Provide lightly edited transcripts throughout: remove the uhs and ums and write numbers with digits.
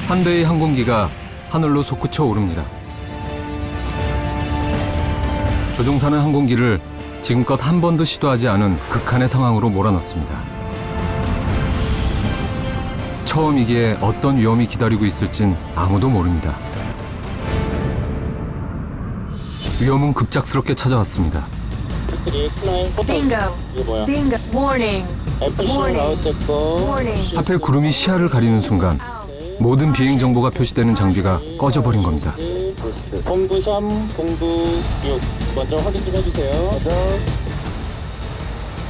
한 대의 항공기가 하늘로 솟구쳐 오릅니다. 조종사는 항공기를 지금껏 한 번도 시도하지 않은 극한의 상황으로 몰아넣습니다. 처음이기에 어떤 위험이 기다리고 있을진 아무도 모릅니다. 위험은 급작스럽게 찾아왔습니다. Bingo. 이게 뭐야? Bingo. Warning. FC 라우트고 Warning. 하필 구름이 시야를 가리는 순간 모든 비행 정보가 표시되는 장비가 꺼져버린 겁니다. 본부 3, 본부 6 먼저 확인 좀 해주세요.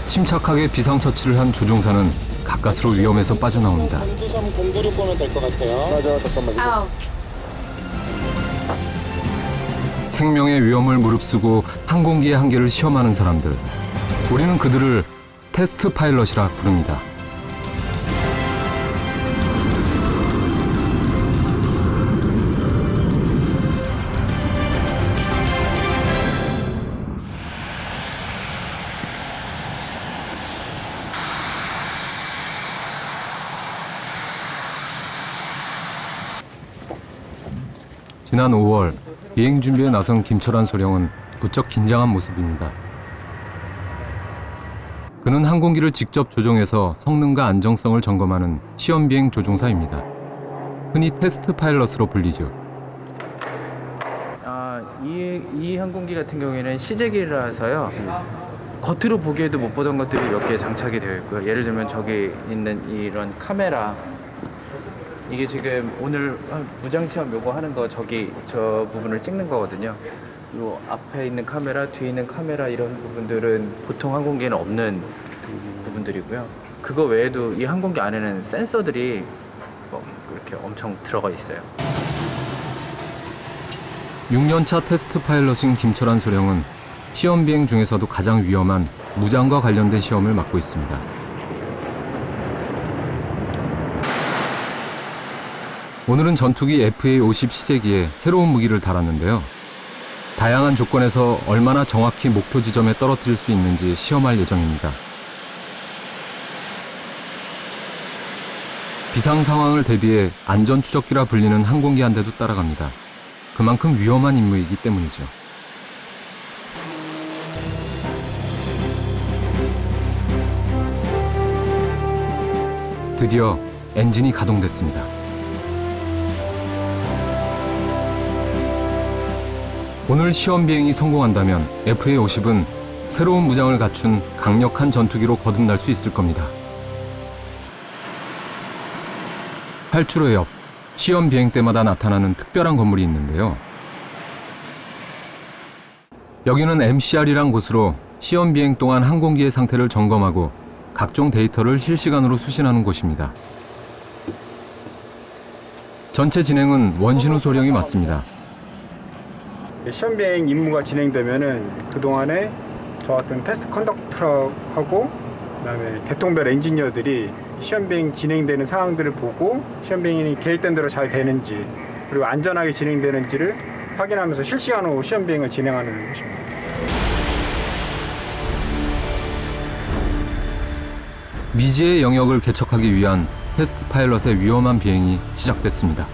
침착하게 비상처치를 한 조종사는 가까스로 위험에서 빠져나옵니다. 본부 3, 본부 6 보면 될 것 같아요. 맞아, 잠깐만. Out. 생명의 위험을 무릅쓰고 항공기의 한계를 시험하는 사람들. 우리는 그들을 테스트 파일럿이라 부릅니다. 지난 5월 비행 준비에 나선 김철환 소령은 부쩍 긴장한 모습입니다. 그는 항공기를 직접 조종해서 성능과 안정성을 점검하는 시험비행 조종사입니다. 흔히 테스트 파일럿으로 불리죠. 이 항공기 같은 경우에는 시제기라서요. 겉으로 보기에도 못 보던 것들이 몇 개 장착이 되어 있고요. 예를 들면 저기 있는 이런 카메라, 이게 지금 오늘 무장 시험 요거 하는 거 저기 저 부분을 찍는 거거든요. 요 앞에 있는 카메라, 뒤에 있는 카메라 이런 부분들은 보통 항공기에는 없는 부분들이고요. 그거 외에도 이 항공기 안에는 센서들이 이렇게 엄청 들어가 있어요. 6년차 테스트 파일럿인 김철환 소령은 시험 비행 중에서도 가장 위험한 무장과 관련된 시험을 맡고 있습니다. 오늘은 전투기 FA-50 시제기에 새로운 무기를 달았는데요. 다양한 조건에서 얼마나 정확히 목표 지점에 떨어뜨릴 수 있는지 시험할 예정입니다. 비상 상황을 대비해 안전 추적기라 불리는 항공기 한 대도 따라갑니다. 그만큼 위험한 임무이기 때문이죠. 드디어 엔진이 가동됐습니다. 오늘 시험 비행이 성공한다면 FA-50은 새로운 무장을 갖춘 강력한 전투기로 거듭날 수 있을 겁니다. 활주로 옆 시험 비행 때마다 나타나는 특별한 건물이 있는데요. 여기는 MCR이란 곳으로 시험 비행 동안 항공기의 상태를 점검하고 각종 데이터를 실시간으로 수신하는 곳입니다. 전체 진행은 원신우 소령이 맡습니다. 시험 비행 임무가 진행되면은 그동안에 저 같은 테스트 컨덕터하고 그다음에 개통별 엔지니어들이 시험 비행 진행되는 상황들을 보고 시험 비행이 계획된 대로 잘 되는지 그리고 안전하게 진행되는지를 확인하면서 실시간으로 시험 비행을 진행하는 것입니다. 미지의 영역을 개척하기 위한 테스트 파일럿의 위험한 비행이 시작됐습니다.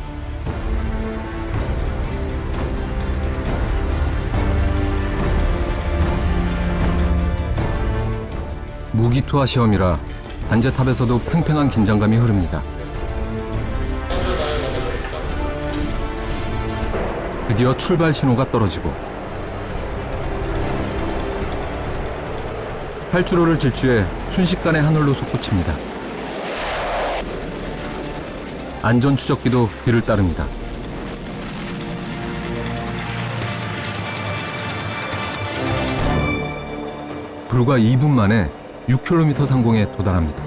무기 투하 시험이라 관제탑에서도 팽팽한 긴장감이 흐릅니다. 드디어 출발 신호가 떨어지고 활주로를 질주해 순식간에 하늘로 솟구칩니다. 안전 추적기도 뒤를 따릅니다. 불과 2분 만에 6km 상공에 도달합니다.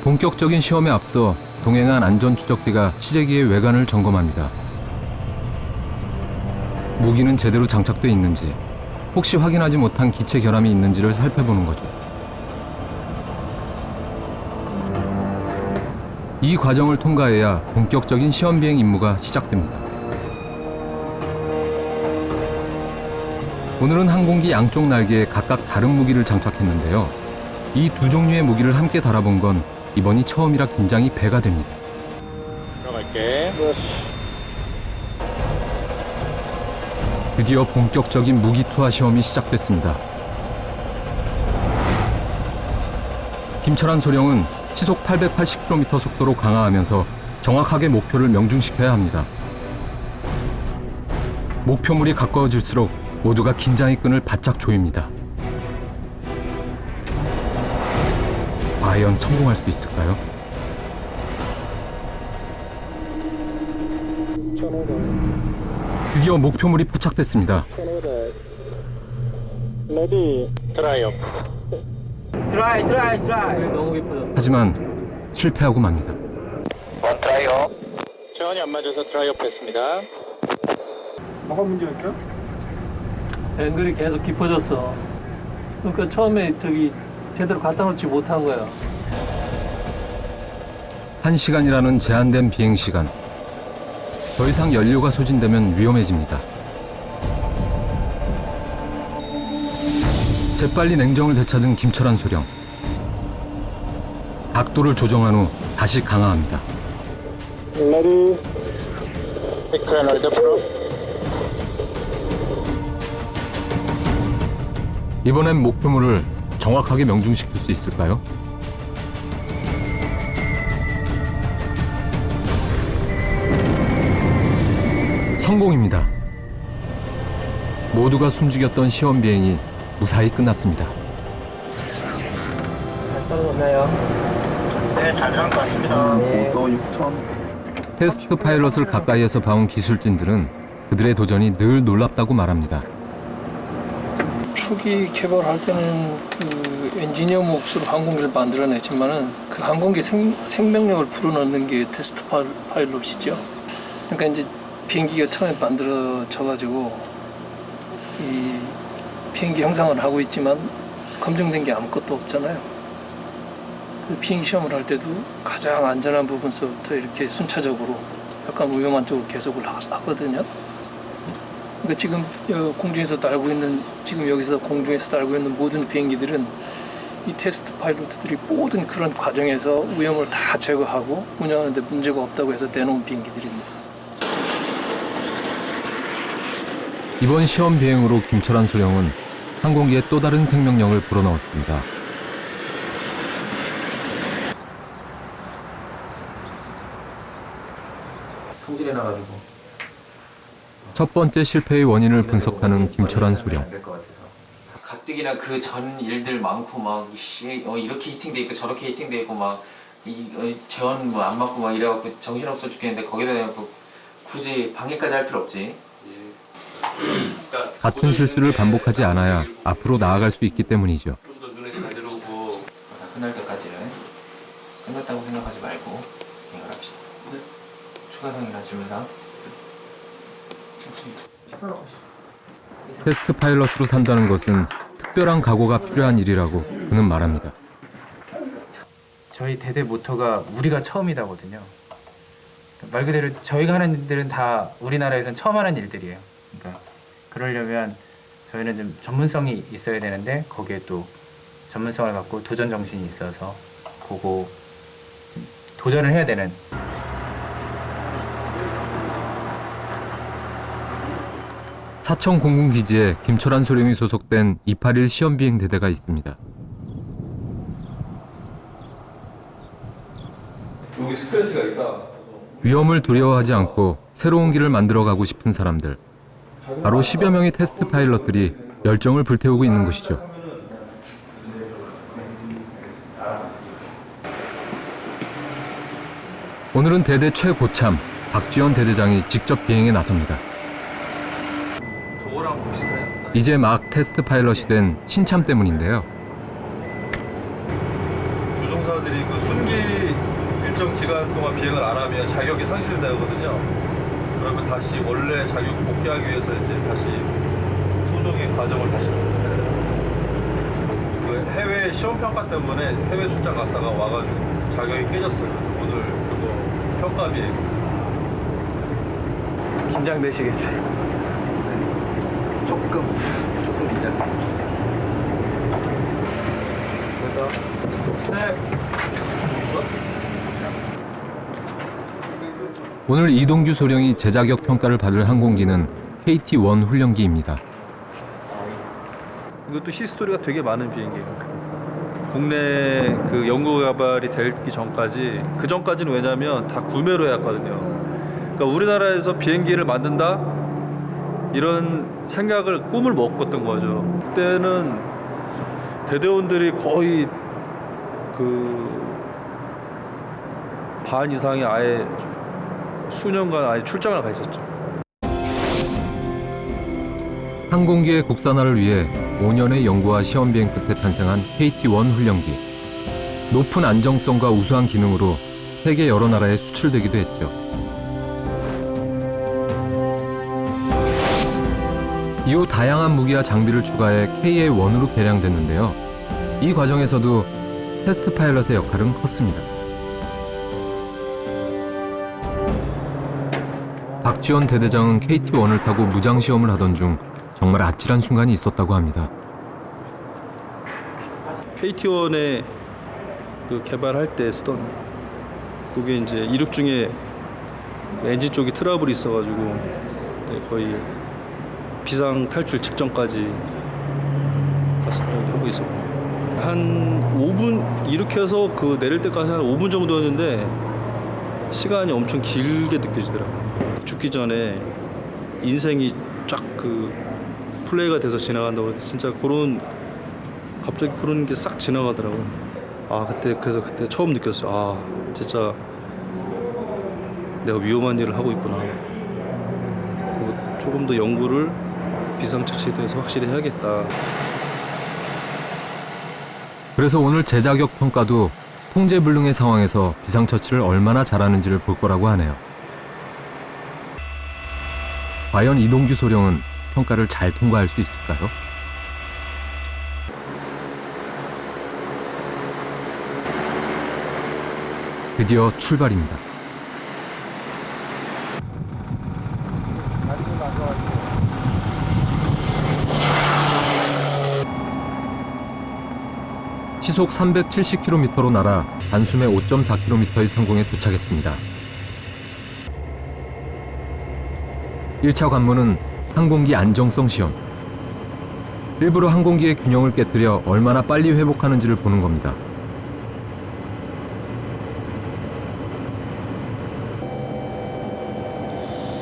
본격적인 시험에 앞서 동행한 안전추적기가 시제기의 외관을 점검합니다. 무기는 제대로 장착돼 있는지, 혹시 확인하지 못한 기체 결함이 있는지를 살펴보는 거죠. 이 과정을 통과해야 본격적인 시험 비행 임무가 시작됩니다. 오늘은 항공기 양쪽 날개에 각각 다른 무기를 장착했는데요. 이 두 종류의 무기를 함께 달아본 건 이번이 처음이라 긴장이 배가 됩니다. 들어갈게. 드디어 본격적인 무기 투하 시험이 시작됐습니다. 김철한 소령은 시속 880km 속도로 강화하면서 정확하게 목표를 명중시켜야 합니다. 목표물이 가까워질수록 모두가 긴장의 끈을 바짝 조입니다. 과연 성공할 수 있을까요? 드디어 목표물이 포착됐습니다. 레디 드라이업. 드라이. 너무 예쁘죠? 하지만 실패하고 맙니다. 전이 안 맞아서 드라이업 했습니다. 뭐가 문제였죠? 앵글이 계속 깊어졌어. 그러니까 처음에 제대로 갖다 놓지 못한 거야. 1시간이라는 제한된 비행시간. 더 이상 연료가 소진되면 위험해집니다. 재빨리 냉정을 되찾은 김철한 소령. 각도를 조정한 후 다시 강화합니다. 레디. 에크레널드 프로. 이번엔 목표물을 정확하게 명중시킬 수 있을까요? 성공입니다. 모두가 숨죽였던 시험 비행이 무사히 끝났습니다. 잘 떨어졌나요? 네, 잘 들어간 것 같습니다. 테스트 파일럿을 가까이에서 봐온 기술진들은 그들의 도전이 늘 놀랍다고 말합니다. 초기 개발할 때는 그 엔지니어 몫으로 항공기를 만들어냈지만은 그 항공기 생명력을 불어넣는 게 테스트 파일럿이죠. 그러니까 이제 비행기가 처음에 만들어져가지고 이 비행기 형상을 하고 있지만 검증된 게 아무것도 없잖아요. 비행 시험을 할 때도 가장 안전한 부분서부터 이렇게 순차적으로 약간 위험한 쪽으로 계속을 하거든요. 그러니까 지금 공중에서 날고 있는 지금 여기서 공중에서 날고 있는 모든 비행기들은 이 테스트 파일럿들이 모든 그런 과정에서 위험을 다 제거하고 운영하는데 문제가 없다고 해서 내놓은 비행기들입니다. 이번 시험 비행으로 김철한 소령은 항공기에 또 다른 생명력을 불어넣었습니다. 성질이 나가지고. 첫 번째 실패의 원인을 분석하는 김철한 소령. 가뜩이나 그 전 일들 많고 막 이렇게 히팅돼 있고 저렇게 히팅돼 있고 막 재원 뭐 안 맞고 막 이래갖고 정신없어 죽겠는데 거기다 대고 굳이 방해까지 할 필요 없지. 같은 실수를 반복하지 않아야 앞으로 나아갈 수 있기 때문이죠. 끝날 때까지는 끝났다고 생각하지 말고 이걸 합시다. 추가상이나 질문상. 테스트 파일럿으로 산다는 것은 특별한 각오가 필요한 일이라고 그는 말합니다. 저희 대대 모토가 우리가 처음이다거든요. 말 그대로 저희가 하는 일들은 다 우리나라에선 처음 하는 일들이에요. 그러니까 그러려면 저희는 좀 전문성이 있어야 되는데 거기에 또 전문성을 갖고 도전 정신이 있어서 보고 도전을 해야 되는. 사천 공군기지에 김철한 소령이 소속된 281 시험비행 대대가 있습니다. 여기 스크래치가 있다. 위험을 두려워하지 않고 새로운 길을 만들어가고 싶은 사람들. 바로 10여 명의 테스트 파일럿들이 열정을 불태우고 있는 것이죠. 오늘은 대대 최고참 박지원 대대장이 직접 비행에 나섭니다. 저거랑 비슷해. 이제 막 테스트 파일럿이 된 신참 때문인데요. 조종사들이 그 순기 일정 기간 동안 비행을 안 하면 자격이 상실되거든요. 그러면 다시 원래 자격 복귀하기 위해서 이제 다시 소정의 과정을 다시 그 해외 시험 평가 때문에 해외 출장 갔다가 와가지고 자격이 깨졌어요. 그래서 오늘 그거 평가 비행. 긴장되시겠어요? 조금 오늘 이동규 소령이 재자격 평가를 받을 항공기는 KT-1 훈련기입니다. 이것도 히스토리가 되게 많은 비행기예요. 국내 그 연구 개발이 되기 전까지, 그 전까지는 왜냐면 다 구매로 해왔거든요. 그러니까 우리나라에서 비행기를 만든다 이런 생각을 꿈을 못 꿨던 거죠. 그때는 대대원들이 거의 그 반 이상이 아예 수년간 아예 출장을 가 있었죠. 항공기의 국산화를 위해 5년의 연구와 시험 비행 끝에 탄생한 KT-1 훈련기. 높은 안정성과 우수한 기능으로 세계 여러 나라에 수출되기도 했죠. 이후 다양한 무기와 장비를 추가해 KA-1으로 개량됐는데요. 이 과정에서도 테스트 파일럿의 역할은 컸습니다. 박지원 대대장은 KT-1을 타고 무장시험을 하던 중 정말 아찔한 순간이 있었다고 합니다. KT-1의 그 개발할 때 쓰던 그게 이제 이륙 중에 엔진 쪽이 트러블이 있어가지고 거의 비상 탈출 직전까지 갔었던 적이 한 번 있었고, 한 5분 이륙해서 그 내릴 때까지 한 5분 정도였는데 시간이 엄청 길게 느껴지더라고요. 죽기 전에 인생이 쫙 그 플레이가 돼서 지나간다고, 진짜 그런 갑자기 그런 게 싹 지나가더라고요. 그래서 그때 처음 느꼈어요. 진짜 내가 위험한 일을 하고 있구나. 조금 더 연구를 비상처치에 대해서 확실히 해야겠다. 그래서 오늘 재자격 평가도 통제불능의 상황에서 비상처치를 얼마나 잘하는지를 볼 거라고 하네요. 과연 이동규 소령은 평가를 잘 통과할 수 있을까요? 드디어 출발입니다. 시속 370km로 날아 단숨에 5.4km의 상공에 도착했습니다. 1차 관문은 항공기 안정성 시험. 일부러 항공기의 균형을 깨뜨려 얼마나 빨리 회복하는지를 보는 겁니다.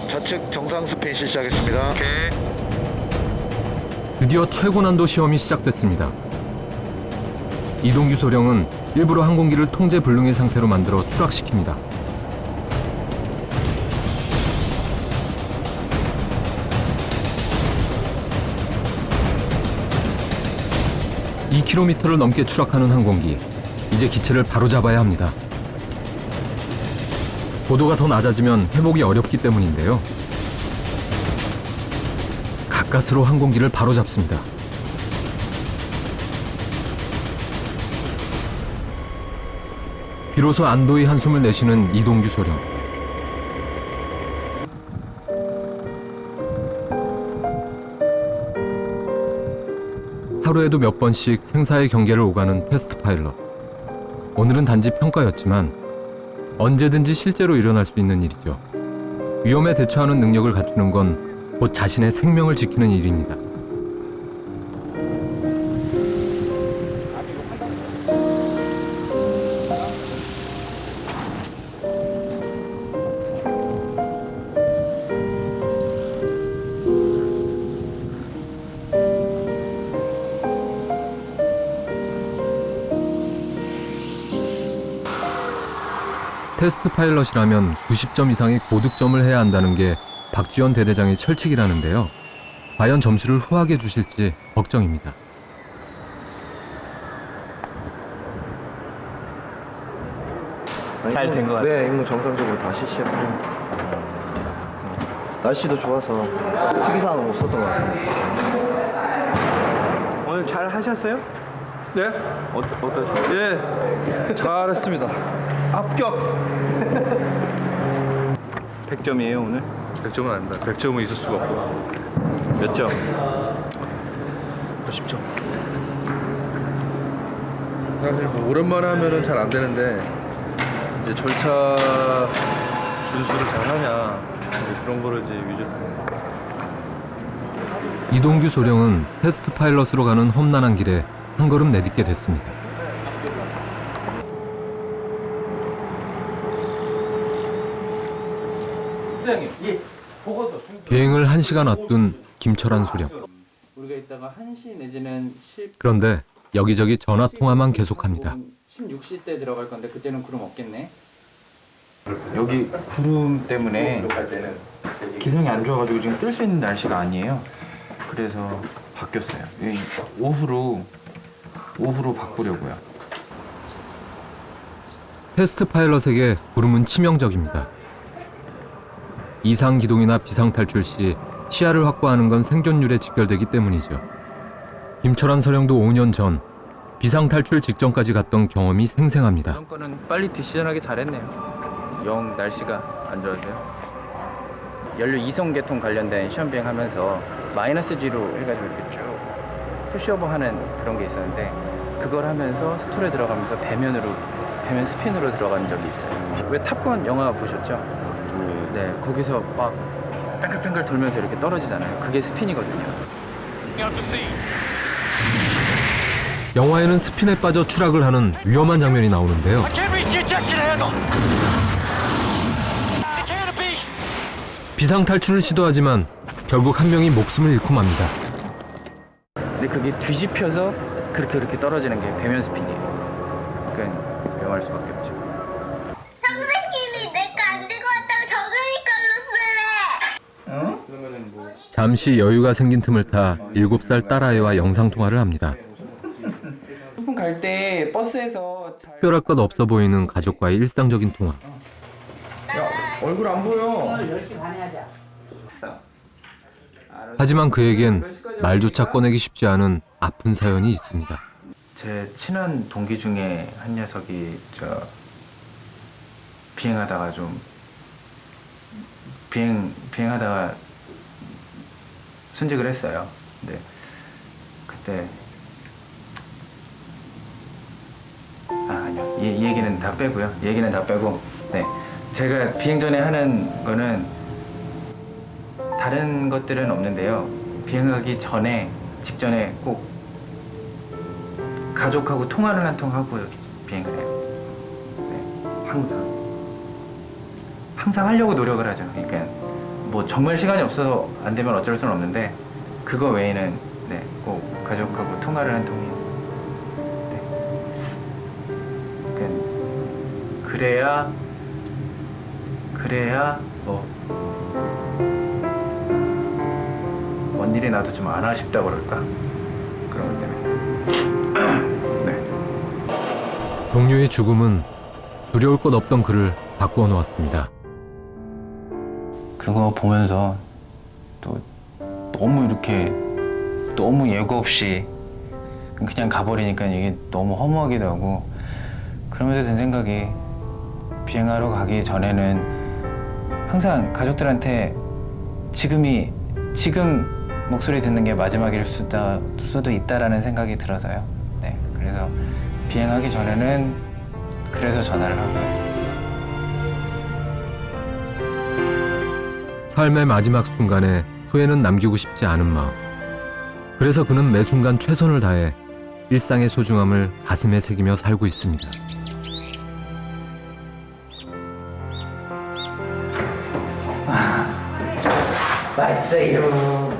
좌측 정상 스페인 실시하겠습니다. 오케이. 드디어 최고 난도 시험이 시작됐습니다. 이동규 소령은 일부러 항공기를 통제 불능의 상태로 만들어 추락시킵니다. (2km를) 넘게 추락하는 항공기. 이제 기체를 바로잡아야 합니다. 고도가 더 낮아지면 회복이 어렵기 때문인데요. 가까스로 항공기를 바로잡습니다. 비로소 안도의 한숨을 내쉬는 이동규 소령. 하루에도 몇 번씩 생사의 경계를 오가는 테스트 파일럿. 오늘은 단지 평가였지만 언제든지 실제로 일어날 수 있는 일이죠. 위험에 대처하는 능력을 갖추는 건 곧 자신의 생명을 지키는 일입니다. 테스트 파일럿이라면 90점 이상의 고득점을 해야 한다는 게 박지원 대대장의 철칙이라는데요. 과연 점수를 후하게 주실지 걱정입니다. 잘 된 것 같아요. 네, 임무 정상적으로 다 실시했고 날씨도 좋아서 특이사항은 없었던 것 같습니다. 오늘 잘 하셨어요? 네? 어떠셨어요? 예, 잘했습니다. 합격. 100점이에요 오늘? 100점은 아닙니다. 100점은 있을 수가 없고. 몇 점? 받고 싶죠. 사실 뭐 오랜만에 하면은 잘 안 되는데 이제 절차 준수를 잘 하냐 그런 거를 이제 위주로 하는 거예요. 이동규 소령은 테스트 파일럿으로 가는 험난한 길에 한 걸음 내딛게 됐습니다. 비행을 1시간 앞둔 김철환 소령. 우리가 이따가 1시 내지는 10 그런데 여기저기 전화 통화만 계속합니다. 16시 때 들어갈 건데 그때는 구름 없겠네. 여기 구름 때문에 기상이 안 좋아가지고 지금 뜰 수 있는 날씨가 아니에요. 그래서 바뀌었어요. 오후로 바꾸려고요. 테스트 파일럿에게 구름은 치명적입니다. 이상 기동이나 비상 탈출 시 시야를 확보하는 건 생존율에 직결되기 때문이죠. 김철환 소령도 5년 전 비상 탈출 직전까지 갔던 경험이 생생합니다. 이번 거는 빨리 디시전하기 잘했네요. 영 날씨가 안 좋아서요. 연료 이송 계통 관련된 시험 비행하면서 마이너스 G로 해가지고 이렇게 쭉 푸시오버 하는 그런 게 있었는데 그걸 하면서 스톨에 들어가면서 배면 스핀으로 들어간 적이 있어요. 왜 탑건 영화 보셨죠? 네, 거기서 막 뺑글뺑글 돌면서 이렇게 떨어지잖아요. 그게 스핀이거든요. 영화에는 스핀에 빠져 추락을 하는 위험한 장면이 나오는데요. 비상 탈출을 시도하지만 결국 한 명이 목숨을 잃고 맙니다. 근데 그게 뒤집혀서 그렇게 떨어지는 게 배면 스핀이에요. 그러니까 위험할 수밖에 없죠. 선생님이 내 거 안 들고 왔다고 저그니 걸로 쓰래. 잠시 여유가 생긴 틈을 타 7살 딸아이와 영상통화를 합니다. 소풍 갈 때 버스에서 특별할 것 없어 보이는 가족과의 일상적인 통화. 야, 얼굴 안 보여. 하지만 그에겐 말조차 꺼내기 쉽지 않은 아픈 사연이 있습니다. 제 친한 동기 중에 한 녀석이 비행하다가 좀 비행하다가 순직을 했어요. 근데 그때 아니요. 이 얘기는 다 빼고요. 얘기는 다 빼고. 네. 제가 비행 전에 하는 거는 다른 것들은 없는데요. 비행하기 직전에 꼭 가족하고 통화를 한 통 하고 비행을 해요. 네. 항상 하려고 노력을 하죠. 그러니까 뭐 정말 시간이 없어서 안 되면 어쩔 수는 없는데 그거 외에는 네, 꼭 가족하고 통화를 한 통이. 그래야 뭐 뭔 일이 나도 좀 안 아쉽다 그럴까 그런 것 때문에. 네. 동료의 죽음은 두려울 것 없던 그를 바꾸어 놓았습니다. 그거 보면서 또 너무 예고 없이 그냥 가버리니까 이게 너무 허무하기도 하고 그러면서 든 생각이 비행하러 가기 전에는 항상 가족들한테 지금 목소리 듣는 게 마지막일 수도 있다라는 생각이 들어서요. 네, 그래서 비행하기 전에는 그래서 전화를 하고요. 삶의 마지막 순간에 후회는 남기고 싶지 않은 마음. 그래서 그는 매 순간 최선을 다해 일상의 소중함을 가슴에 새기며 살고 있습니다. 맛있어요.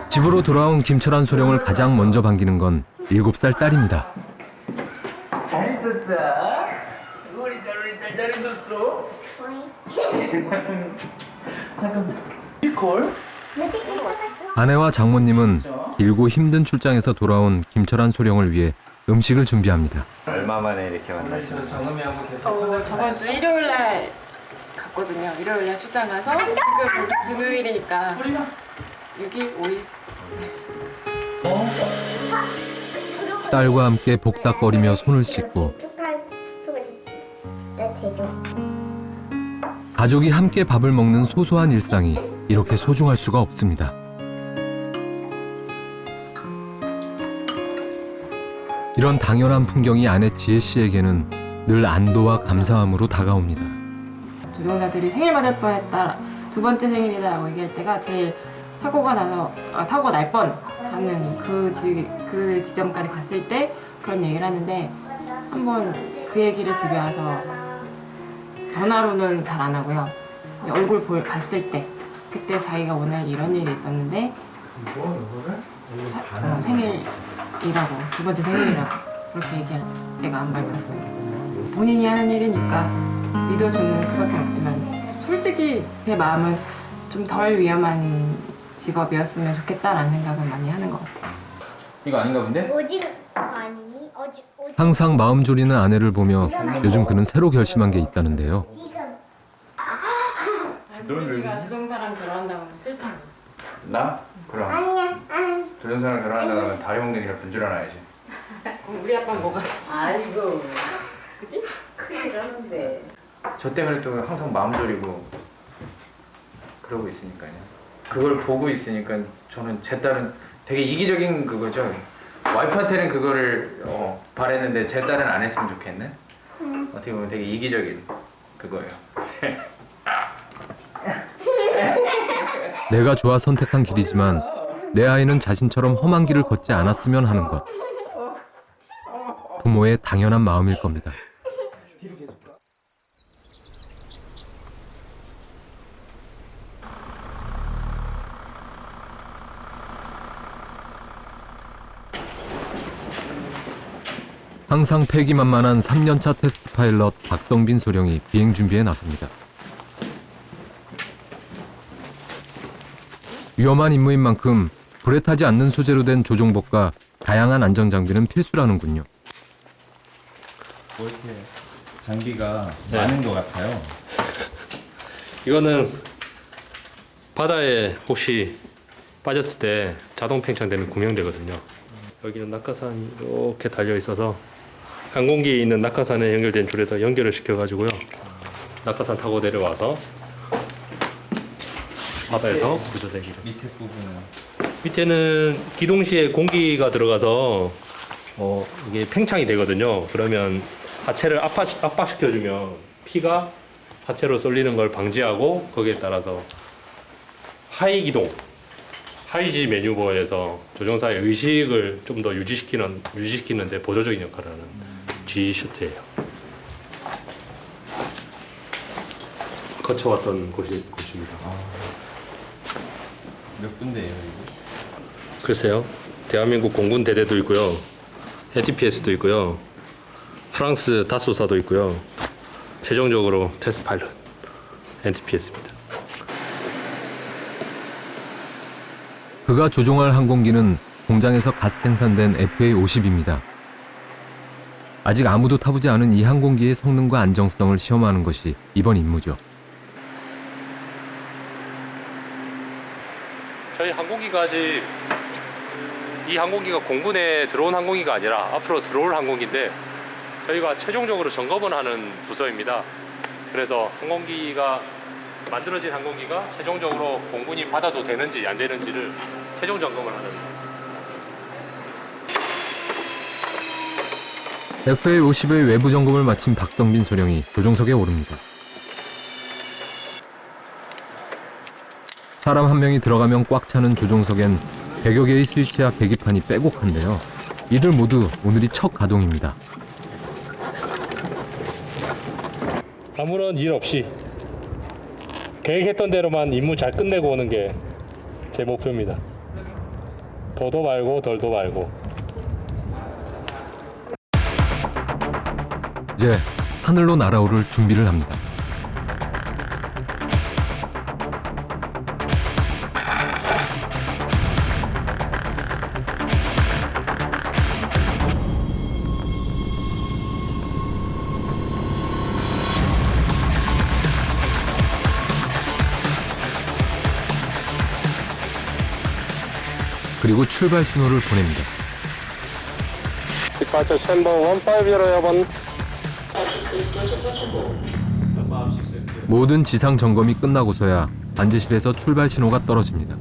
집으로 돌아온 김철환 소령을 가장 먼저 반기는 건 7살 딸입니다. 잘 있었어. 우리 딸 잘 있었어. 잠깐만. 콜? 아내와 장모님은 길고 힘든 출장에서 돌아온 김철환 소령을 위해 음식을 준비합니다. 얼마 만에 이렇게 만나시는 거예요? 저번 주 일요일 날 갔거든요. 일요일 날 출장 가서 지금 금요일이니까 6일, 5일. 딸과 함께 복닥거리며 손을 씻고 가족이 함께 밥을 먹는 소소한 일상이 이렇게 소중할 수가 없습니다. 이런 당연한 풍경이 아내 지혜 씨에게는 늘 안도와 감사함으로 다가옵니다. 조종사들이 생일 맞을 뻔했다, 두 번째 생일이다라고 얘기할 때가 제일 사고가 날 뻔하는 그 지점까지 갔을 때 그런 얘기를 하는데, 한번 그 얘기를 집에 와서 전화로는 잘 안 하고요. 얼굴 봤을 때 그때 자기가 오늘 이런 일이 있었는데 생일이라고, 두 번째 생일이라고 그렇게 얘기할 때가 한 번 있었어요. 본인이 하는 일이니까 믿어주는 수밖에 없지만 솔직히 제 마음은 좀 덜 위험한 직업이었으면 좋겠다라는 생각을 많이 하는 것 같아요. 이거 아닌가 본데? 오징어 아니니? 항상 마음 졸이는 아내를 보며 요즘 그는 새로 결심한 게 있다는데요. 우리가 조종사랑 결혼한다고 하면 싫다고. 나? 그럼. 아니야. 조종사랑 결혼한다고 하면 다리 몽둥이랑 분줄 하나야지. 우리 아빠는 뭐가? 아이고, 그치? 큰일 나는데. 저 때문에 또 항상 마음 졸이고 그러고 있으니까요. 그걸 보고 있으니까 저는 제 딸은 되게 이기적인 그거죠. 와이프한테는 그거를 바랬는데 제 딸은 안 했으면 좋겠네. 어떻게 보면 되게 이기적인 그거예요. 내가 좋아 선택한 길이지만 내 아이는 자신처럼 험한 길을 걷지 않았으면 하는 것. 부모의 당연한 마음일 겁니다. 항상 패기만만한 3년차 테스트 파일럿 박성빈 소령이 비행 준비에 나섭니다. 위험한 임무인 만큼 불에 타지 않는 소재로 된 조종복과 다양한 안전 장비는 필수라는군요. 뭐 이렇게 장비가 많은 것 같아요. 이거는 바다에 혹시 빠졌을 때 자동 팽창되는 구명대거든요. 여기는 낙하산이 이렇게 달려 있어서 항공기에 있는 낙하산에 연결된 줄에다 연결을 시켜가지고요. 낙하산 타고 내려와서 바다에서 구조되기를. 밑에 부분은? 밑에는 기동 시에 공기가 들어가서 이게 팽창이 되거든요. 그러면 하체를 압박시켜주면 피가 하체로 쏠리는 걸 방지하고 거기에 따라서 하이 기동, 하이지 매뉴버에서 조종사의 의식을 좀 더 유지시키는데 보조적인 역할을 하는 G슈트예요. 거쳐왔던 곳입니다. 몇 군데예요, 이게? 글쎄요. 대한민국 공군 대대도 있고요. ATPS도 있고요. 프랑스 다소사도 있고요. 최종적으로 테스트 파일럿 NTPS입니다. 그가 조종할 항공기는 공장에서 갓 생산된 FA-50입니다. 아직 아무도 타보지 않은 이 항공기의 성능과 안정성을 시험하는 것이 이번 임무죠. 저희 항공기가 아직 이 항공기가 공군에 들어온 항공기가 아니라 앞으로 들어올 항공기인데 저희가 최종적으로 점검을 하는 부서입니다. 그래서 만들어진 항공기가 최종적으로 공군이 받아도 되는지 안 되는지를 최종 점검을 하는. FA-50의 외부 점검을 마친 박성빈 소령이 조종석에 오릅니다. 사람 한 명이 들어가면 꽉 차는 조종석엔 100여 개의 스위치와 계기판이 빼곡한데요. 이들 모두 오늘이 첫 가동입니다. 아무런 일 없이 계획했던 대로만 임무 잘 끝내고 오는 게 제 목표입니다. 더도 말고 덜도 말고. 이제 하늘로 날아오를 준비를 합니다. 그리고 출발 신호를 보냅니다. 디파처 챔버 150 모든 지상 점검이 끝나고서야 관제실에서 출발 신호가 떨어집니다.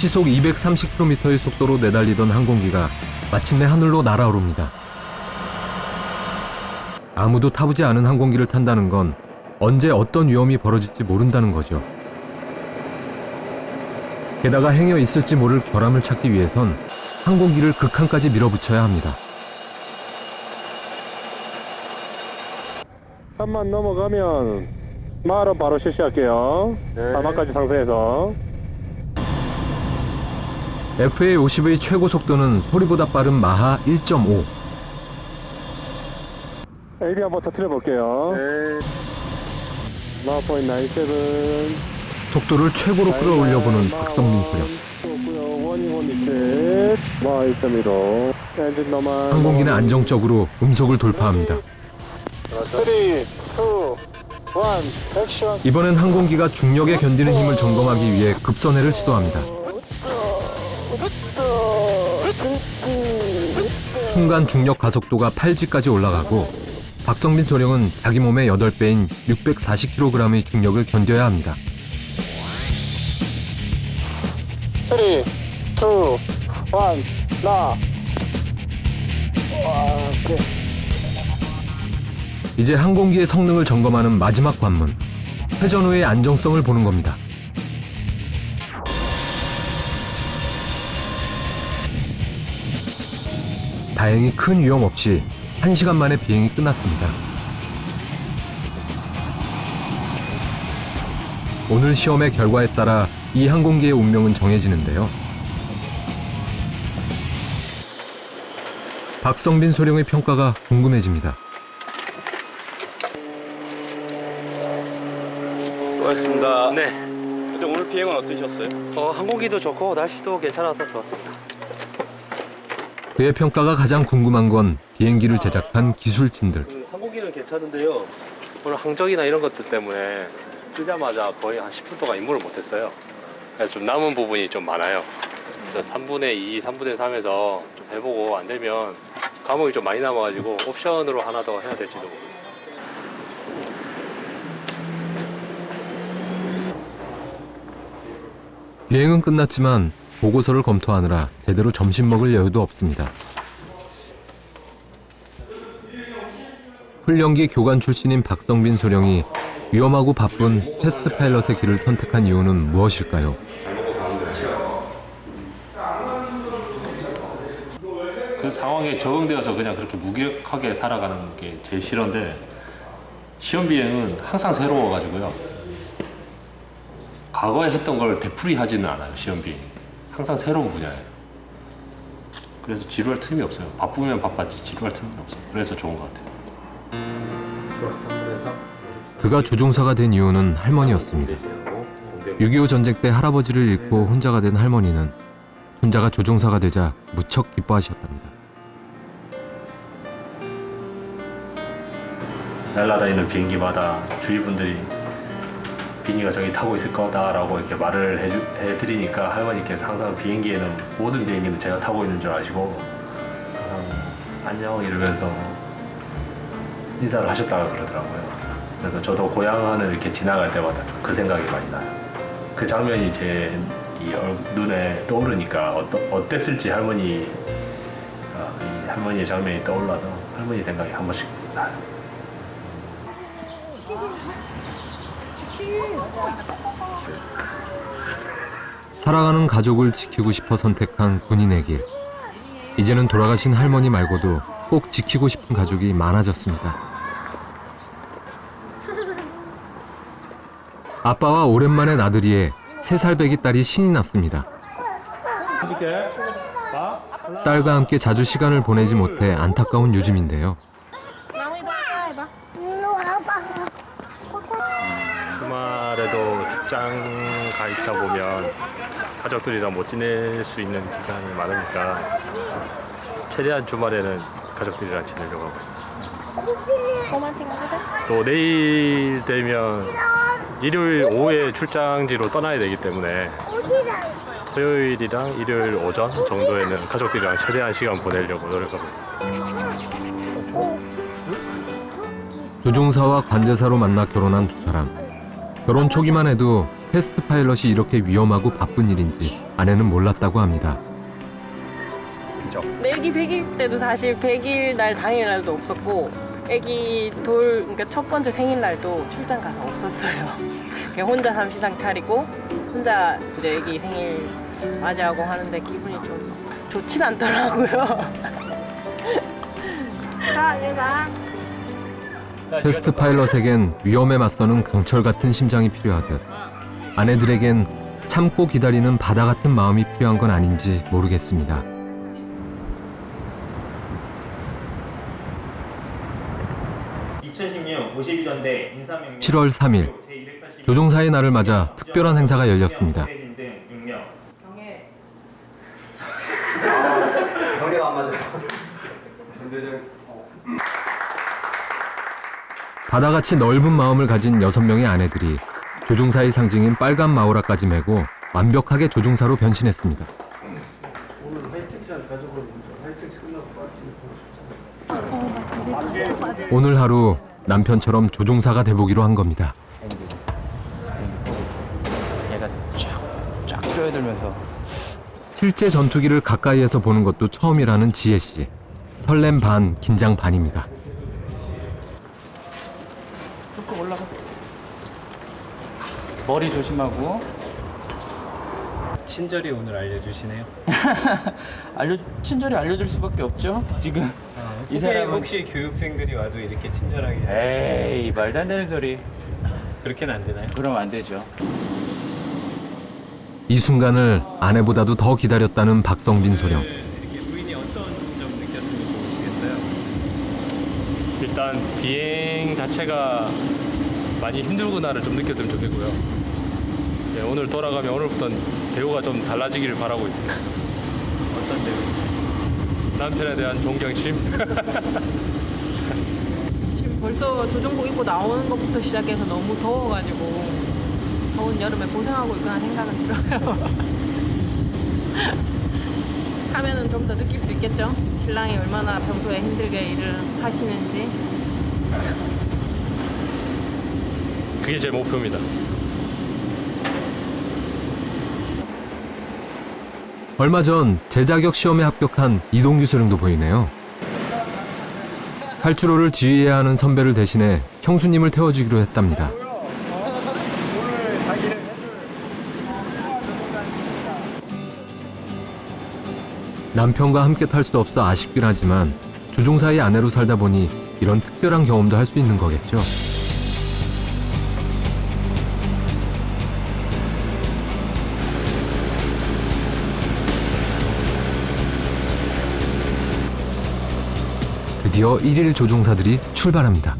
시속 230km의 속도로 내달리던 항공기가 마침내 하늘로 날아오릅니다. 아무도 타보지 않은 항공기를 탄다는 건 언제 어떤 위험이 벌어질지 모른다는 거죠. 게다가 행여 있을지 모를 결함을 찾기 위해선 항공기를 극한까지 밀어붙여야 합니다. 3만 넘어가면 마로 바로 실시할게요. 4만까지 상승해서. FA50의 최고 속도는 소리보다 빠른 마하 1.5. AB 한번 터뜨려 볼게요. 마하 포인트 97. 속도를 최고로 끌어올려보는 박성민 소령. 마하 1.15. 엔진 너만. 항공기는 안정적으로 음속을 돌파합니다. 3, 2, 1, 액션. 이번엔 항공기가 중력에 견디는 힘을 점검하기 위해 급선회를 시도합니다. 순간 중력 가속도가 8G까지 올라가고 박성민 소령은 자기 몸의 8배인 640kg의 중력을 견뎌야 합니다. 3, 2, 1, 나. 오케이. 이제 항공기의 성능을 점검하는 마지막 관문, 회전 후의 안정성을 보는 겁니다. 다행히 큰 위험 없이 1시간 만에 비행이 끝났습니다. 오늘 시험의 결과에 따라 이 항공기의 운명은 정해지는데요. 박성빈 소령의 평가가 궁금해집니다. 고맙습니다. 네. 근데 오늘 비행은 어떠셨어요? 항공기도 좋고 날씨도 괜찮아서 좋았습니다. 그의 평가가 가장 궁금한 건 비행기를 제작한 기술진들. 항공기는 괜찮은데요. 오늘 항적이나 이런 것들 때문에 뜨자마자 거의 한 10분 동안 임무를 못했어요. 그래서 좀 남은 부분이 좀 많아요. 그래서 3분의 2, 3분의 3에서 좀 해보고 안 되면 과목이 좀 많이 남아가지고 옵션으로 하나 더 해야 될지도 모르겠어요. 비행은 끝났지만 보고서를 검토하느라 제대로 점심 먹을 여유도 없습니다. 훈련기 교관 출신인 박성빈 소령이 위험하고 바쁜 테스트 파일럿의 길을 선택한 이유는 무엇일까요? 그 상황에 적응되어서 그냥 그렇게 무기력하게 살아가는 게 제일 싫은데 시험 비행은 항상 새로워가지고요. 과거에 했던 걸 되풀이하지는 않아요. 시험 비행 항상 새로운 분야예요. 그래서 지루할 틈이 없어요. 바쁘면 바빴지 지루할 틈이 없어요. 그래서 좋은 것 같아요. 그가 조종사가 된 이유는 할머니였습니다. 6.25 전쟁 때 할아버지를 잃고 혼자가 된 할머니는 혼자가 조종사가 되자 무척 기뻐하셨답니다. 날아다니는 비행기마다 주위 분들이 비행기가 저기 타고 있을 거다라고 이렇게 말을 해드리니까 할머니께서 항상 비행기에는 모든 비행기는 제가 타고 있는 줄 아시고 항상 안녕 이러면서 인사를 하셨다고 그러더라고요. 그래서 저도 고향하늘 이렇게 지나갈 때마다 그 생각이 많이 나요. 그 장면이 제 눈에 떠오르니까 어땠을지 할머니의 장면이 떠올라서 할머니 생각이 한 번씩 나요. 살아가는 가족을 지키고 싶어 선택한 군인의 길. 이제는 돌아가신 할머니 말고도 꼭 지키고 싶은 가족이 많아졌습니다. 아빠와 오랜만에 나들이에 3살 배기 딸이 신이 났습니다. 딸과 함께 자주 시간을 보내지 못해 안타까운 요즘인데요. 주말에도 출장 가 있다 보면 가족들이랑 못 지낼 수 있는 기간이 많으니까 최대한 주말에는 가족들이랑 지내려고 하고 있어요. 또 내일 되면 일요일 오후에 출장지로 떠나야 되기 때문에 토요일이랑 일요일 오전 정도에는 가족들이랑 최대한 시간 보내려고 노력하고 있어요. 조종사와 관제사로 만나 결혼한 두 사람. 결혼 초기만 해도 테스트 파일럿이 이렇게 위험하고 바쁜 일인지 아내는 몰랐다고 합니다. 내 애기 100일 때도 사실 100일 날 당일날도 없었고 애기 그러니까 첫 번째 생일날도 출장 가서 없었어요. 그냥 혼자 삼시상 차리고 혼자 이제 애기 생일 맞이하고 하는데 기분이 좀 좋진 않더라고요. 자, 얘가. 테스트 파일럿에겐 위험에 맞서는 강철 같은 심장이 필요하듯 아내들에겐 참고 기다리는 바다 같은 마음이 필요한 건 아닌지 모르겠습니다. 7월 3일 조종사의 날을 맞아 특별한 행사가 열렸습니다. 경계가 안 맞아요. 바다같이 넓은 마음을 가진 6명의 아내들이 조종사의 상징인 빨간 마우라까지 메고 완벽하게 조종사로 변신했습니다. 오늘 하루 남편처럼 조종사가 돼보기로 한 겁니다. 얘가 쫙 쪼여들면서 실제 전투기를 가까이에서 보는 것도 처음이라는 지혜 씨. 설렘 반, 긴장 반입니다. 쭉 올라가. 머리 조심하고. 친절히 오늘 알려주시네요. 친절히 알려줄 수밖에 없죠. 지금 이 사람은 혹시 교육생들이 와도 이렇게 친절하게. 에이, 말도 안 되는 소리. 그렇게는 안 되나요? 그럼 안 되죠. 이 순간을 아내보다도 더 기다렸다는 박성빈 소령. 이렇게 부인이 어떤 점 느꼈으면 좋으시겠어요? 일단 비행 자체가 많이 힘들구나를 좀 느꼈으면 좋겠고요. 네, 오늘 돌아가면 오늘부터는 대우가 좀 달라지기를 바라고 있습니다. 어떤 대우? 남편에 대한 존경심. 지금 벌써 조종복 입고 나오는 것부터 시작해서 너무 더워가지고 더운 여름에 고생하고 있구나 생각은 들어요. 하면은 좀 더 느낄 수 있겠죠? 신랑이 얼마나 평소에 힘들게 일을 하시는지. 그게 제 목표입니다. 얼마 전 제자격 시험에 합격한 이동규 소령도 보이네요. 활주로를 지휘해야 하는 선배를 대신해 형수님을 태워주기로 했답니다. 남편과 함께 탈 수 없어 아쉽긴 하지만 조종사의 아내로 살다 보니 이런 특별한 경험도 할 수 있는 거겠죠. 드디어 1일 조종사들이 출발합니다.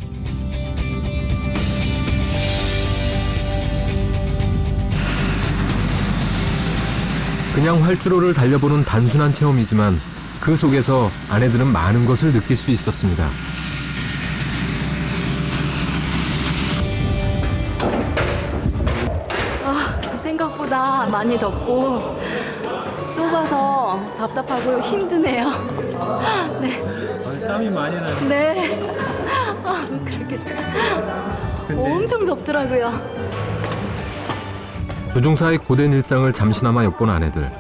그냥 활주로를 달려보는 단순한 체험이지만 그 속에서 아내들은 많은 것을 느낄 수 있었습니다. 생각보다 많이 덥고 좁아서 답답하고 힘드네요. 네. 땀이 많이 나요. 네. 그렇겠다. 엄청 덥더라고요. 조종사의 고된 일상을 잠시나마 엿본 아내들.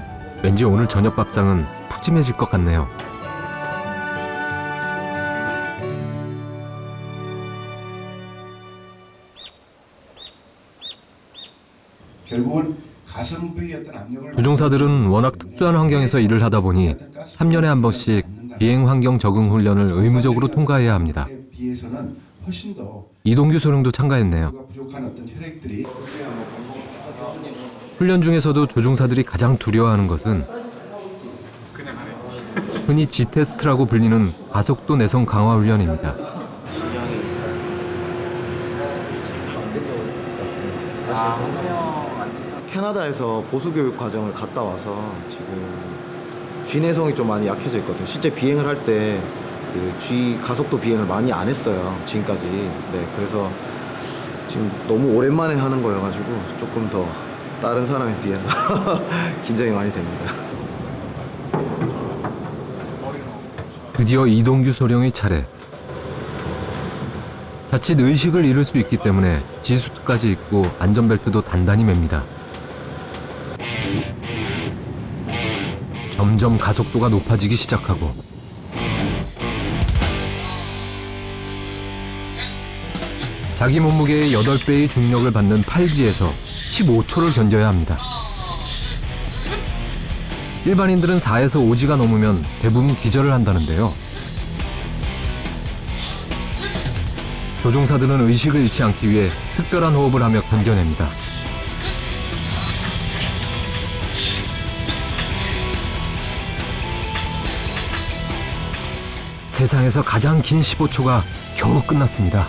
왠지 오늘 저녁 밥상은 푸짐해질 것 같네요. 결국은 가슴 부위에 어떤 압력을 조종사들은 워낙 특수한 환경에서 일을 하다 보니 3년에 한 번씩 비행 환경 적응 훈련을 의무적으로 통과해야 합니다. 비해서는 훨씬 더 이동규 소령도 참가했네요. 부족한 어떤 혈액들이 훈련 중에서도 조종사들이 가장 두려워하는 것은 흔히 G테스트라고 불리는 가속도 내성 강화 훈련입니다. 캐나다에서 보수교육 과정을 갔다 와서 지금 G내성이 좀 많이 약해져 있거든요. 실제 비행을 할 때 그 G 가속도 비행을 많이 안 했어요. 지금까지. 네, 그래서 지금 너무 오랜만에 하는 거여가지고 조금 더 다른 사람에 비해서 긴장이 많이 됩니다. 드디어 이동규 소령의 차례. 자칫 의식을 잃을 수 있기 때문에 G수트까지 입고 안전벨트도 단단히 맵니다. 점점 가속도가 높아지기 시작하고 자기 몸무게의 8배의 중력을 받는 8G에서 15초를 견뎌야 합니다. 일반인들은 4에서 5G가 넘으면 대부분 기절을 한다는데요. 조종사들은 의식을 잃지 않기 위해 특별한 호흡을 하며 견뎌냅니다. 세상에서 가장 긴 15초가 겨우 끝났습니다.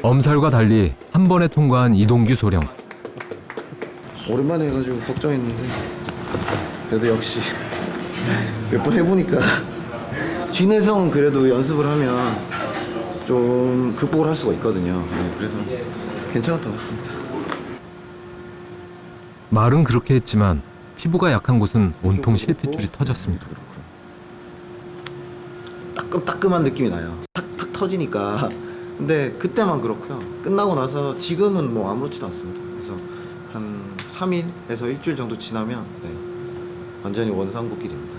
엄살과 달리 한 번에 통과한 이동규 소령. 오랜만에 해가지고 걱정했는데 그래도 역시 몇 번 해보니까 G내성은 그래도 연습을 하면 좀 극복을 할 수가 있거든요. 네, 그래서 괜찮았던 것 같습니다. 말은 그렇게 했지만 피부가 약한 곳은 온통 실핏줄이 터졌습니다. 따끔따끔한 느낌이 나요. 탁탁 터지니까. 근데 그때만 그렇고요. 끝나고 나서 지금은 뭐 아무렇지도 않습니다. 그래서 한 3일에서 일주일 정도 지나면 네, 완전히 원상복귀 됩니다.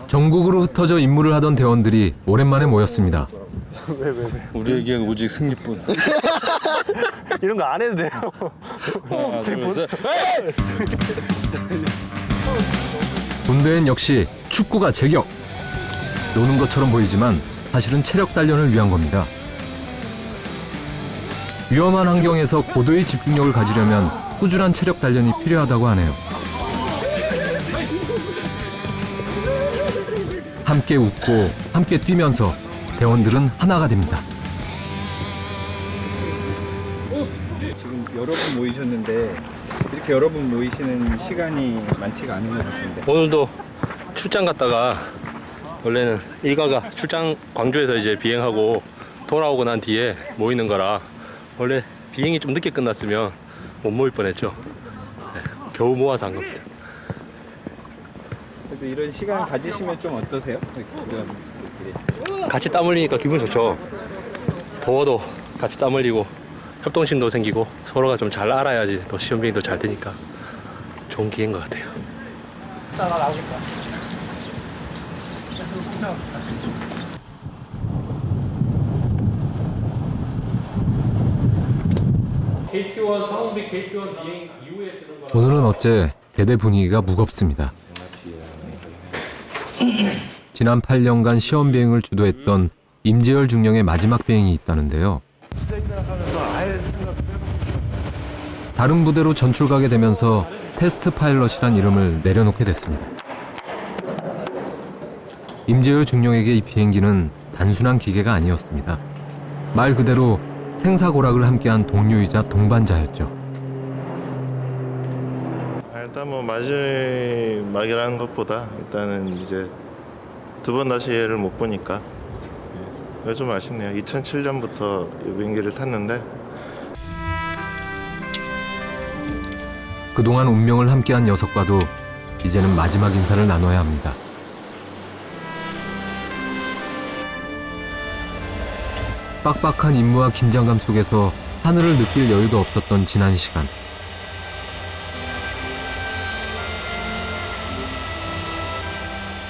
전국으로 흩어져 임무를 하던 대원들이 오랜만에 모였습니다. 왜? 우리에게 오직 승리뿐. 이런 거 안 해도 돼요. 군대엔 역시 축구가 제격. 노는 것처럼 보이지만 사실은 체력 단련을 위한 겁니다. 위험한 환경에서 고도의 집중력을 가지려면 꾸준한 체력 단련이 필요하다고 하네요. 함께 웃고 함께 뛰면서 대원들은 하나가 됩니다. 지금 여러 분 모이셨는데 이렇게 여러 분 모이시는 시간이 많지가 않은 것 같은데 오늘도 출장 갔다가 원래는 일가가 출장 광주에서 이제 비행하고 돌아오고 난 뒤에 모이는 거라 원래 비행이 좀 늦게 끝났으면 못 모일 뻔했죠. 네, 겨우 모아서 한 겁니다. 그래도 이런 시간 가지시면 좀 어떠세요? 이런 것들이 같이 땀 흘리니까 기분 좋죠. 더워도 같이 땀 흘리고 협동심도 생기고 서로가 좀 잘 알아야지 더 시험 비행도 잘 되니까 좋은 기회인 것 같아요. KT1 상홍비 KT1 비행 이후에 뜨는 거라. 오늘은 어째 대대 분위기가 무겁습니다. 지난 8년간 시험 비행을 주도했던 임재열 중령의 마지막 비행이 있다는데요. 다른 부대로 전출 가게 되면서 테스트 파일럿이란 이름을 내려놓게 됐습니다. 임재열 중령에게 이 비행기는 단순한 기계가 아니었습니다. 말 그대로 생사고락을 함께한 동료이자 동반자였죠. 일단 뭐 마지막이라는 것보다 일단은 이제 두 번 다시 얘를 못 보니까 좀 아쉽네요. 2007년부터 이 비행기를 탔는데 그동안 운명을 함께한 녀석과도 이제는 마지막 인사를 나눠야 합니다. 빡빡한 임무와 긴장감 속에서 하늘을 느낄 여유도 없었던 지난 시간.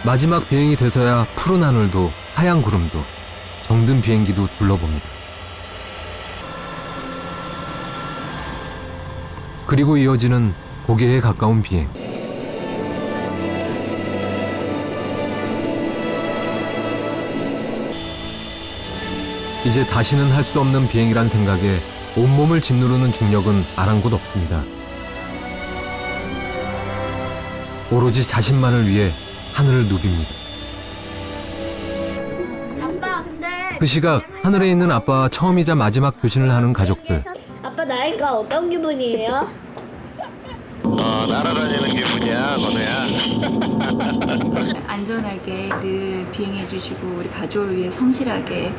마지막 비행이 돼서야 푸른 하늘도 하얀 구름도 정든 비행기도 둘러봅니다. 그리고 이어지는 고개에 가까운 비행. 이제 다시는 할 수 없는 비행이란 생각에 온몸을 짓누르는 중력은 아랑곳 없습니다. 오로지 자신만을 위해 하늘을 누빕니다. 아빠, 근데 그 시각 하늘에 있는 아빠와 처음이자 마지막 교신을 하는 가족들. 아빠 나이가 어떤 기분이에요? 날아다니는 기분이야, 건우야. 안전하게 늘 비행해 주시고 우리 가족을 위해 성실하게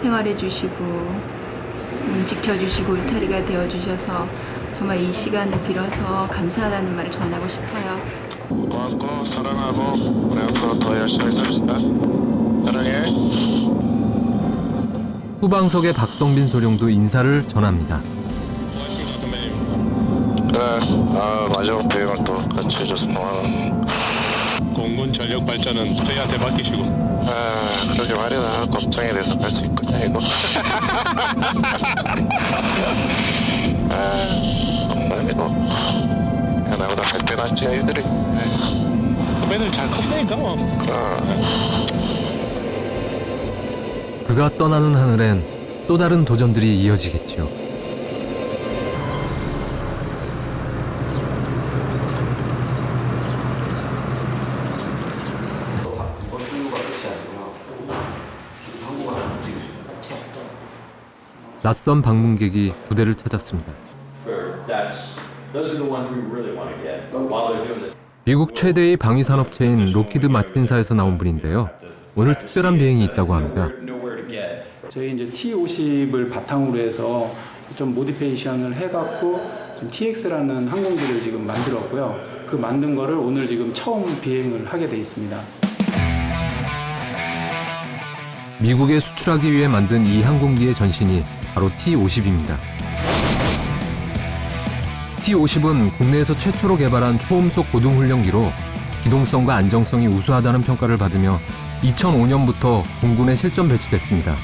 생활해 주시고 지켜주시고 울타리가 되어 주셔서 정말 이 시간을 빌어서 감사하다는 말을 전하고 싶어요. 고맙고 사랑하고 우리 앞으로 더 열심히 삽시다. 사랑해. 후방석의 박성빈 소령도 인사를 전합니다. 그래, 마지막 비행을 또 같이 해줘서 고마워. 공군 전력 발전은 저희한테 맡기시고. 그러게 말이야. 걱정이 돼서 갈 수 있구나 이거. 농담이고. 야, 나보다 100배 낫지 애들이. 후배들 잘 컸으니까 뭐. 그가 떠나는 하늘엔 또 다른 도전들이 이어지겠죠. 낯선 방문객이 부대를 찾았습니다. 미국 최대의 방위산업체인 로키드 마틴사에서 나온 분인데요. 오늘 특별한 비행이 있다고 합니다. 저희 이제 T50을 바탕으로 해서 좀 모디페이션을 해갖고 좀 TX라는 항공기를 지금 만들었고요. 그 만든 거를 오늘 지금 처음 비행을 하게 돼 있습니다. 미국에 수출하기 위해 만든 이 항공기의 전신이 바로 T50입니다. T50은 국내에서 최초로 개발한 초음속 고등훈련기로 기동성과 안정성이 우수하다는 평가를 받으며 2005년부터 공군에 실전 배치됐습니다.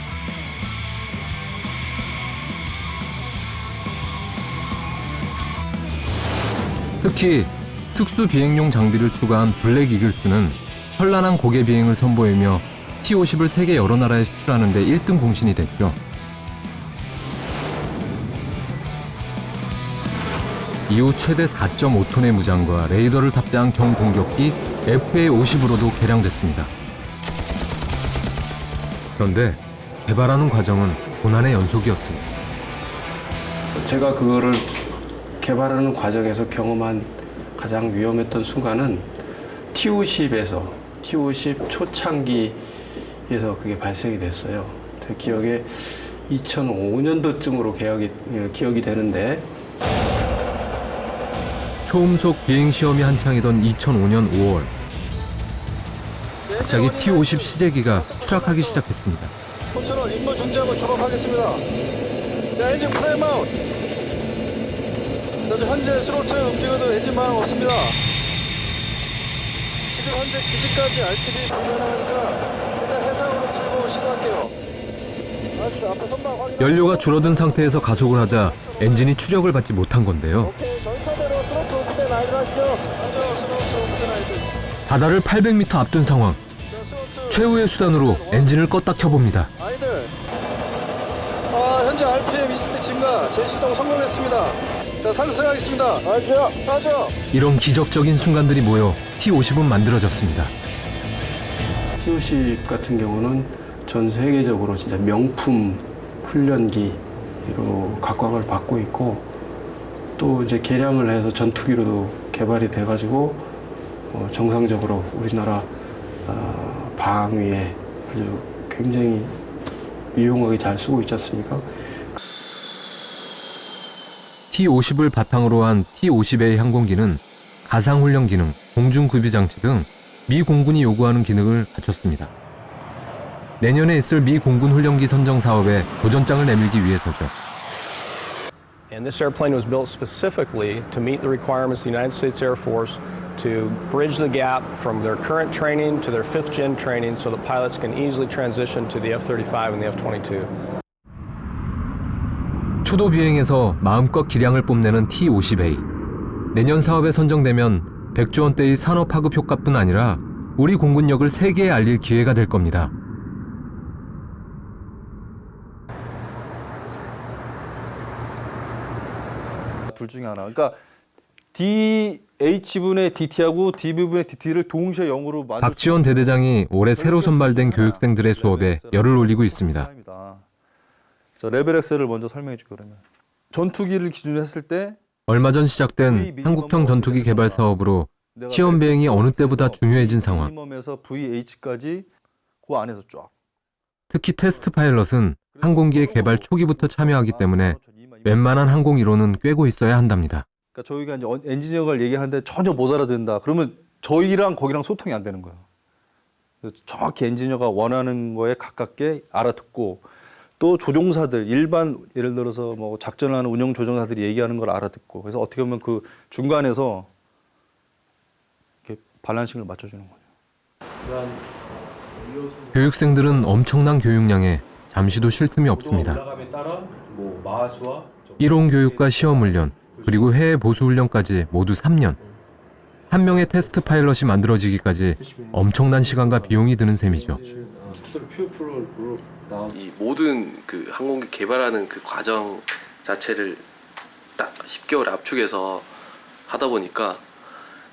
특히 특수 비행용 장비를 추가한 블랙 이글스는 현란한 고개 비행을 선보이며 T50을 세계 여러 나라에 수출하는 데 1등 공신이 됐죠. 이후 최대 4.5톤의 무장과 레이더를 탑재한 경공격기 FA-50으로도 개량됐습니다. 그런데 개발하는 과정은 고난의 연속이었습니다. 제가 그거를 개발하는 과정에서 경험한 가장 위험했던 순간은 T50에서 T50 초창기에서 그게 발생이 됐어요. 제 기억에 2005년도쯤으로 기억이 되는데 초음속 비행 시험이 한창이던 2005년 5월 갑자기 T50 시제기가 추락하기 시작했습니다. 컨트롤 임무 중지하고 작업하겠습니다. 야, 엔진 타임아웃. 현재 스로틀 움직여도 엔진 반응 없습니다. 지금 현재 기지까지 RTV 불가능하니까 일단 해상으로 til고 시도할게요. 알겠습니다. 앞에 선박 확인. 연료가 줄어든 상태에서 가속을 하자 엔진이 추력을 받지 못한 건데요. 바다를 800m 앞둔 상황. 최후의 수단으로 엔진을 껐다 켜봅니다. 아이들. 현재 RPM 20대 증가. 재시동 성공했습니다. 자, 상승하겠습니다. RPM 빠져. 이런 기적적인 순간들이 모여 T50은 만들어졌습니다. T50 같은 경우는 전 세계적으로 진짜 명품 훈련기로 각광을 받고 있고 또 이제 개량을 해서 전투기로도 개발이 돼가지고 정상적으로 우리나라 방위에 아주 굉장히 유용하게 잘 쓰고 있지 않습니까? T50을 바탕으로 한 T50A 항공기는 가상훈련 기능, 공중급유 장치 등 미 공군이 요구하는 기능을 갖췄습니다. 내년에 있을 미 공군 훈련기 선정 사업에 도전장을 내밀기 위해서죠. And this airplane was built specifically to meet the requirements of the United States Air Force to bridge the gap from their current training to their 5th gen training so that pilots can easily transition to the F-35 and the F-22. 초도 비행에서 마음껏 기량을 뽐내는 T50A. 내년 사업에 선정되면 100조 원대의 산업 파급 효과뿐 아니라 우리 공군력을 세계에 알릴 기회가 될 겁니다. 둘 중에 하나. 그러니까 DH분의 DT하고 DV분의 DT를 동시에 0으로 만들 박지원 대대장이 올해 새로 선발된 교육생들의 수업에 열을 올리고 있습니다. 자, 레벨 X를 먼저 설명해 줄게요. 그러면 전투기를 기준으로 했을 때 얼마 전 시작된 한국형 전투기 개발 사업으로 시험 비행이 어느 때보다 중요해진 상황. 미니멈에서 VH까지 그 안에서 쫙. 특히 테스트 파일럿은 항공기의 개발 초기부터 참여하기 때문에 웬만한 항공 이론은 꿰고 있어야 한답니다. 그러니까 저희가 이제 엔지니어가 얘기하는데 전혀 못 알아듣는다. 그러면 저희랑 거기랑 소통이 안 되는 거예요. 그래서 정확히 엔지니어가 원하는 거에 가깝게 알아듣고 또 조종사들 일반 예를 들어서 뭐 작전을 하는 운영 조종사들이 얘기하는 걸 알아듣고 그래서 어떻게 보면 그 중간에서 이렇게 밸런싱을 맞춰주는 거예요. 교육생들은 엄청난 교육량에 잠시도 쉴 틈이 없습니다. 이론 교육과 시험 훈련, 그리고 해외 보수 훈련까지 모두 3년. 한 명의 테스트 파일럿이 만들어지기까지 엄청난 시간과 비용이 드는 셈이죠. 이 모든 그 항공기 개발하는 그 과정 자체를 딱 10개월 압축해서 하다 보니까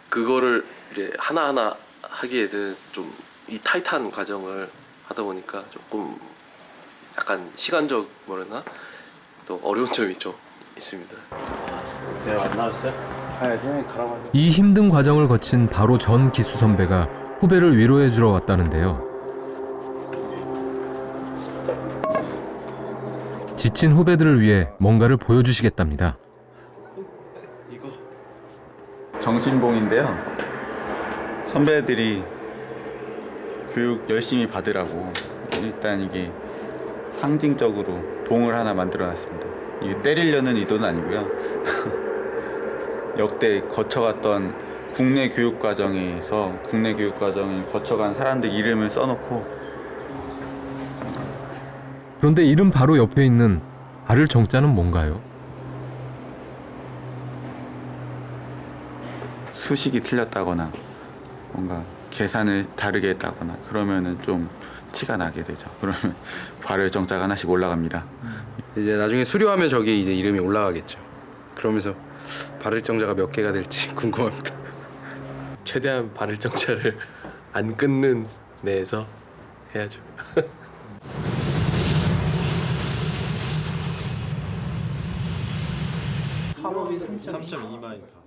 그거를 이제 하나하나 하기에는 좀 이 타이트한 과정을 하다 보니까 조금 약간 시간적 뭐라나 또 어려운 점이 좀 있습니다. 네, 안 나왔어요? 네, 가라고. 이 힘든 과정을 거친 바로 전 기수 선배가 후배를 위로해 주러 왔다는데요. 지친 후배들을 위해 뭔가를 보여주시겠답니다. 정신봉인데요. 선배들이 교육 열심히 받으라고 일단 이게 상징적으로 봉을 하나 만들어놨습니다. 이게 때리려는 의도는 아니고요. 역대 거쳐갔던 국내 교육 과정에서 국내 교육 과정을 거쳐간 사람들 이름을 써놓고. 그런데 이름 바로 옆에 있는 바를 정자는 뭔가요? 수식이 틀렸다거나 뭔가 계산을 다르게 했다거나 그러면은 좀 티가 나게 되죠. 그러면 발열 정자가 하나씩 올라갑니다. 이제 나중에 수료하면 저게 이제 이름이 올라가겠죠. 그러면서 발열 정자가 몇 개가 될지 궁금합니다. 최대한 발을 정자를 안 끊는 내에서 해야죠.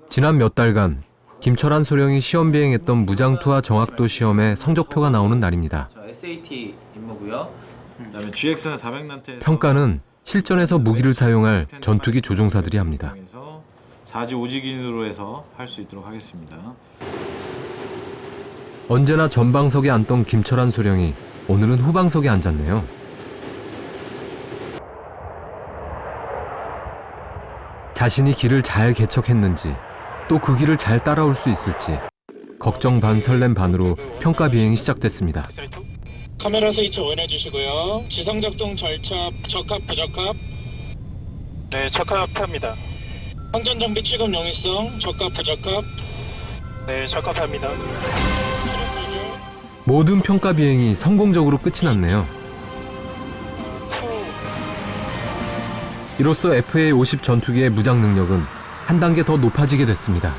지난 몇 달간 김철한 소령이 시험 비행했던 무장투하 정확도 시험의 성적표가 나오는 날입니다. SAT 임무고요. 그다음에 GX는 400난테 평가는 실전에서 무기를 사용할 전투기 조종사들이 합니다. 4지 5지기으로 해서 할 수 있도록 하겠습니다. 언제나 전방석에 앉던 김철한 소령이 오늘은 후방석에 앉았네요. 자신이 길을 잘 개척했는지 또 그 길을 잘 따라올 수 있을지 걱정 반 설렘 반으로 평가 비행이 시작됐습니다. 카메라 스위치 오인해 주시고요. 지상 작동 절차 적합 부적합. 네, 적합합니다. 항전 장비 취급 용이성 적합 부적합. 네, 적합합니다. 모든 평가 비행이 성공적으로 끝이 났네요. 이로써 FA-50 전투기의 무장 능력은 한 단계 더 높아지게 됐습니다.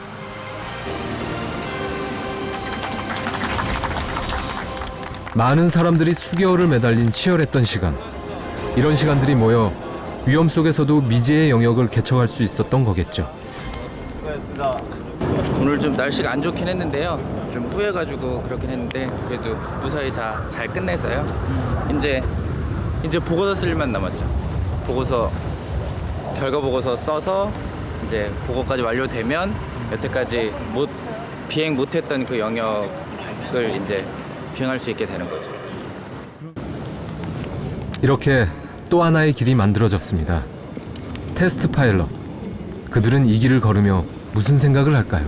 많은 사람들이 수개월을 매달린 치열했던 시간. 이런 시간들이 모여 위험 속에서도 미지의 영역을 개척할 수 있었던 거겠죠. 수고하셨습니다. 오늘 좀 날씨가 안 좋긴 했는데요. 좀 후회가지고 그렇긴 했는데 그래도 무사히 잘 끝내서요. 이제 보고서 쓸 일만 남았죠. 보고서 결과 보고서 써서 이제 보고까지 완료되면 여태까지 비행 못했던 그 영역을 이제 비행할 수 있게 되는 거죠. 이렇게 또 하나의 길이 만들어졌습니다. 테스트 파일럿. 그들은 이 길을 걸으며 무슨 생각을 할까요?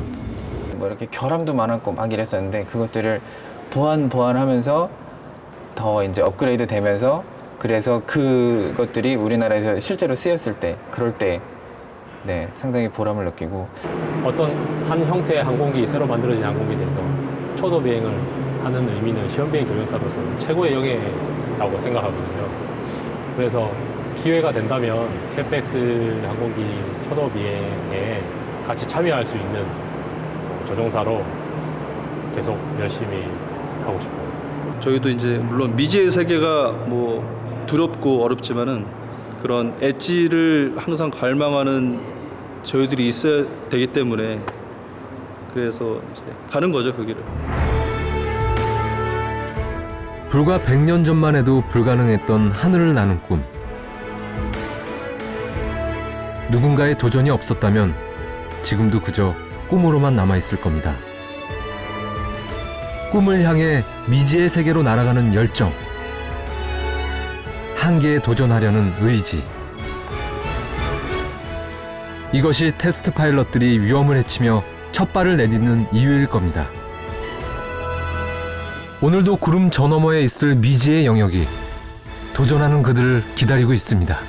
뭐 이렇게 결함도 많았고 막 이랬었는데 그것들을 보완하면서 더 이제 업그레이드 되면서 그래서 그것들이 우리나라에서 실제로 쓰였을 때 그럴 때 네, 상당히 보람을 느끼고 어떤 한 형태의 항공기, 새로 만들어진 항공기에 대해서 초도 비행을 하는 의미는 시험 비행 조종사로서 최고의 영예라고 생각하거든요. 그래서 기회가 된다면 KF-X 항공기 초도 비행에 같이 참여할 수 있는 조종사로 계속 열심히 하고 싶어요. 저희도 이제 물론 미지의 세계가 뭐 두렵고 어렵지만은 그런 엣지를 항상 갈망하는 저희들이 있어야 되기 때문에 그래서 이제 가는 거죠, 그 길을. 불과 100년 전만 해도 불가능했던 하늘을 나는 꿈. 누군가의 도전이 없었다면 지금도 그저 꿈으로만 남아있을 겁니다. 꿈을 향해 미지의 세계로 날아가는 열정, 한계에 도전하려는 의지. 이것이 테스트 파일럿들이 위험을 헤치며 첫 발을 내딛는 이유일 겁니다. 오늘도 구름 저 너머에 있을 미지의 영역이 도전하는 그들을 기다리고 있습니다.